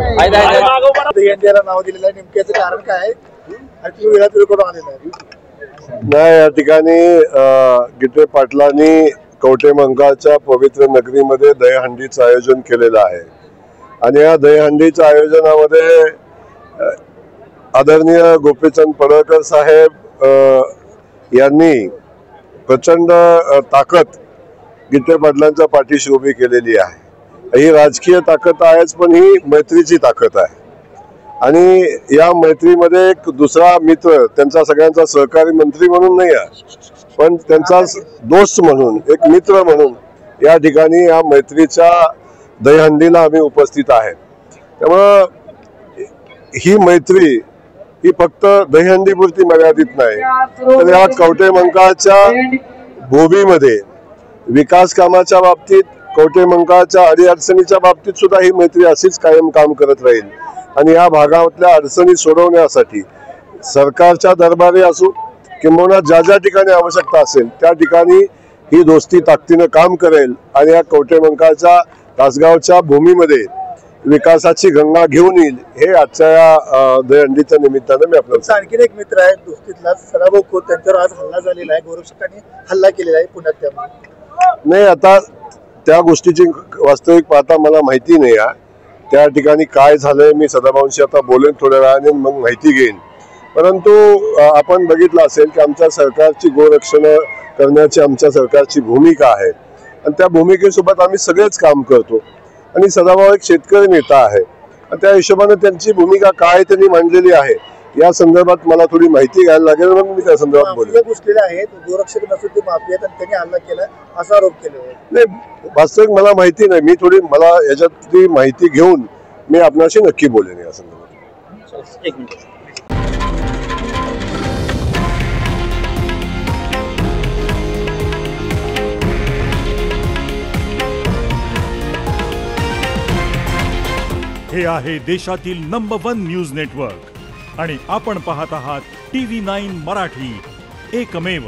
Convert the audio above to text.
दहीहंडीला नाव दिलेलं आहे, नेमक्याचं कारण काय आहे आणि तुम्ही वेळात वेळ करून आलेला आहे? नाही, या ठिकाणी गिटे पाटलांनी कवठेमहांकाळच्या पवित्र नगरीमध्ये दहीहंडीचं आयोजन केलेलं आहे आणि या दहीहंडीच्या आयोजनामध्ये आदरणीय गोपीचंद पडळकर साहेब यांनी प्रचंड ताकद गिटे पाटलांच्या पाठीशी उभी केलेली आहे. ही राजकीय ताकद आहेच, पण ही मैत्रीची ताकद आहे आणि या मैत्रीमध्ये एक दुसरा मित्र, त्यांचा सगळ्यांचा सहकारी मंत्री म्हणून नाही आहे, पण त्यांचा दोस्त म्हणून, एक मित्र म्हणून या ठिकाणी या मैत्रीच्या दहीहंडीला आम्ही उपस्थित आहे. त्यामुळं ही मैत्री ही फक्त दहीहंडीपुरती मर्यादित नाही, तर या कवठेमहांकाळच्या भूमीमध्ये विकास कामाच्या बाबतीत, कवठेमहांकाळच्या अडीअडचणीच्या बाबतीत सुद्धा ही मैत्री अशीच कायम काम करत राहील आणि या भागातल्या अडचणी सोडवण्यासाठी सरकारच्या दरबारी असू किंवा ज्या ज्या ठिकाणी आवश्यकता असेल त्या ठिकाणी ही दोस्ती ताकदीनं काम करेल आणि या कवठेमहांकाळच्या तासगावच्या भूमीमध्ये विकासाची गंगा घेऊन येईल. हे आजच्या या दहीहंडीच्या निमित्तानं मी आपल्याला. आणखीन एक मित्र आहे दोस्तीतला सदाभाऊ खोत, त्यांच्यावर आज हल्ला झालेला आहे, गोरक्षकांनी हल्ला केलेला आहे पुण्यात. त्यामुळे नाही, आता त्या गोष्टीची वास्तविक पाहता मला माहिती नाही आहे. त्या ठिकाणी काय झालंय मी सदाभाऊंशी आता बोलेन थोड्या वेळाने, मग माहिती घेईन. परंतु आपण बघितलं असेल की आमच्या सरकारची गोरक्षण करण्याची आमच्या सरकारची भूमिका आहे आणि त्या भूमिकेसोबत आम्ही सगळेच काम करतो आणि सदाभाऊ एक शेतकरी नेता आहे आणि त्या हिशोबाने त्यांची भूमिका काय त्यांनी मांडलेली आहे या संदर्भात मला थोडी माहिती घ्यायला लागेल, म्हणून मी त्या संदर्भात बोलतो. घुसलेले आहेत, गोरक्षक नसून ते माफी आहेत आणि त्यांनी हल्ला केला असा आरोप केला. नाही, वास्तविक मला माहिती नाही. मी थोडी मला याच्यातली माहिती घेऊन मी आपणाशी नक्की बोलेन या संदर्भात. एक मिनिट. हे आहे देशातील नंबर 1 न्यूज नेटवर्क आणि आपण पाहत आहात TV9 मराठी, एकमेव.